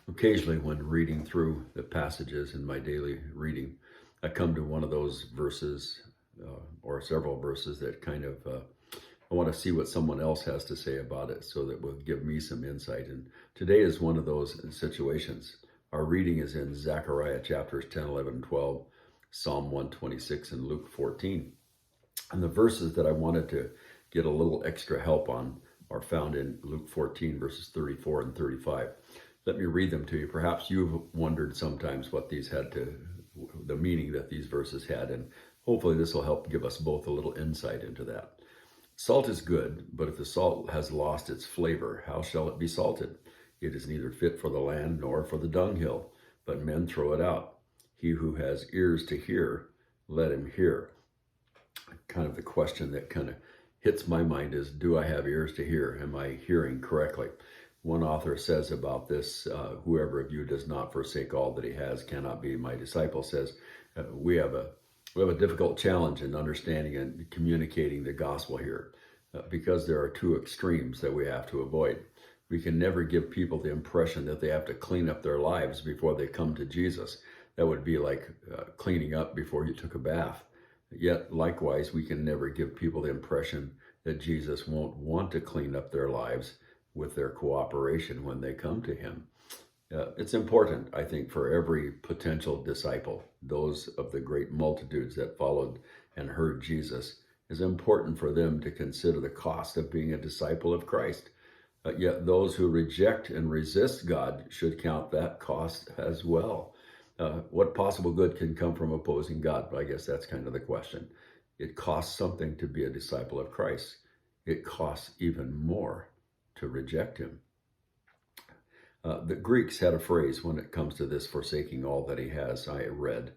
Occasionally, when reading through the passages in my daily reading, I come to one of those verses or several verses that I want to see what someone else has to say about it so that will give me some insight. And today is one of those situations. Our reading is in Zechariah chapters 10, 11, and 12, Psalm 126, and Luke 14. And the verses that I wanted to get a little extra help on are found in Luke 14, verses 34 and 35. Let me read them to you. Perhaps you've wondered sometimes what these had to, the meaning that these verses had, and hopefully this will help give us both a little insight into that. Salt is good, but if the salt has lost its flavor, how shall it be salted? It is neither fit for the land nor for the dunghill, but men throw it out. He who has ears to hear, let him hear. Kind of the question that kind of hits my mind is, do I have ears to hear? Am I hearing correctly? One author says about this, whoever of you does not forsake all that he has cannot be my disciple, says we have a difficult challenge in understanding and communicating the gospel here because there are two extremes that we have to avoid. We can never give people the impression that they have to clean up their lives before they come to Jesus. That would be like cleaning up before you took a bath. Yet, likewise, we can never give people the impression that Jesus won't want to clean up their lives with their cooperation when they come to him. It's important, I think, for every potential disciple, those of the great multitudes that followed and heard Jesus, is important for them to consider the cost of being a disciple of Christ. Yet those who reject and resist God should count that cost as well. What possible good can come from opposing God? I guess that's kind of the question. It costs something to be a disciple of Christ. It costs even more to reject him. The Greeks had a phrase when it comes to this forsaking all that he has, I read.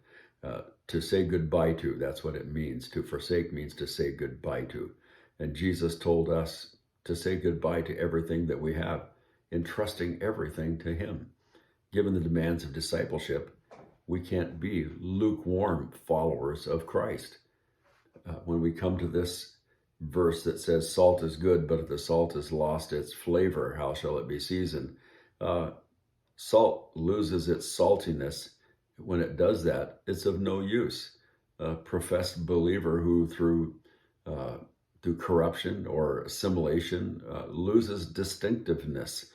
To say goodbye to, that's what it means. To forsake means to say goodbye to. And Jesus told us to say goodbye to everything that we have, entrusting everything to him. Given the demands of discipleship, we can't be lukewarm followers of Christ. When we come to this verse that says salt is good, but if the salt has lost its flavor, how shall it be seasoned? Salt loses its saltiness. When it does that, it's of no use. A professed believer who through corruption or assimilation loses distinctiveness,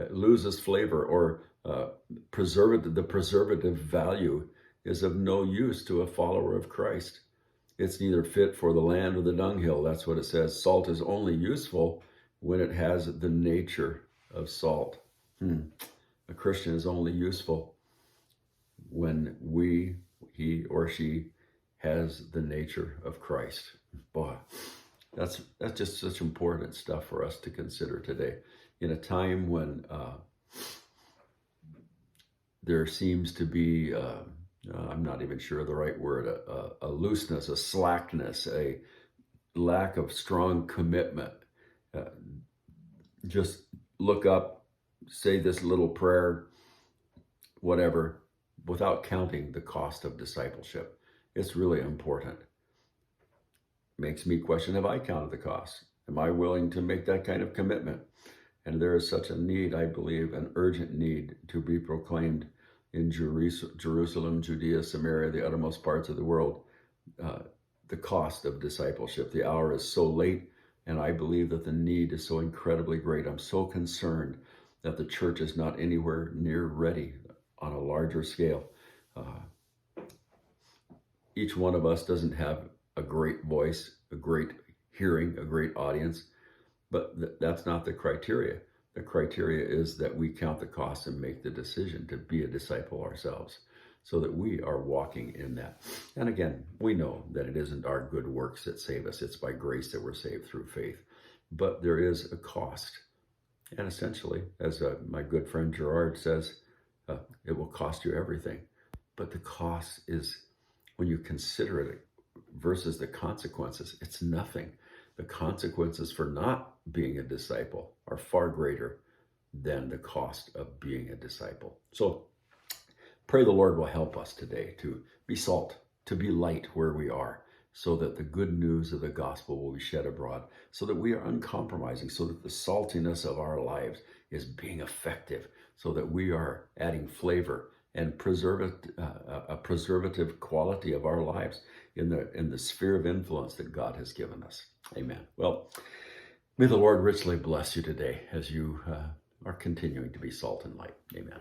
loses flavor, or the preservative value is of no use to a follower of Christ. It's neither fit for the land or the dunghill. That's what it says. Salt is only useful when it has the nature of salt. A Christian is only useful when he or she has the nature of Christ. Boy, that's just such important stuff for us to consider today. In a time when there seems to be I'm not even sure of the right word, a looseness, a slackness, a lack of strong commitment. Just look up, say this little prayer, whatever, without counting the cost of discipleship. It's really important. Makes me question, have I counted the cost? Am I willing to make that kind of commitment? And there is such a need, I believe, an urgent need to be proclaimed in Jerusalem, Judea, Samaria, the uttermost parts of the world, the cost of discipleship. The hour is so late, and I believe that the need is so incredibly great. I'm so concerned that the church is not anywhere near ready on a larger scale. Each one of us doesn't have a great voice, a great hearing, a great audience, but that's not the criteria. The criteria is that we count the cost and make the decision to be a disciple ourselves so that we are walking in that. And again, we know that it isn't our good works that save us. It's by grace that we're saved through faith. But there is a cost. And essentially, as my good friend Gerard says, it will cost you everything. But the cost is, when you consider it versus the consequences, it's nothing. The consequences for not being a disciple are far greater than the cost of being a disciple. So pray the Lord will help us today to be salt, to be light where we are, so that the good news of the gospel will be shed abroad, so that we are uncompromising, so that the saltiness of our lives is being effective so that we are adding flavor and a preservative quality of our lives in the sphere of influence that God has given us. Amen. Well, may the Lord richly bless you today as you are continuing to be salt and light. Amen.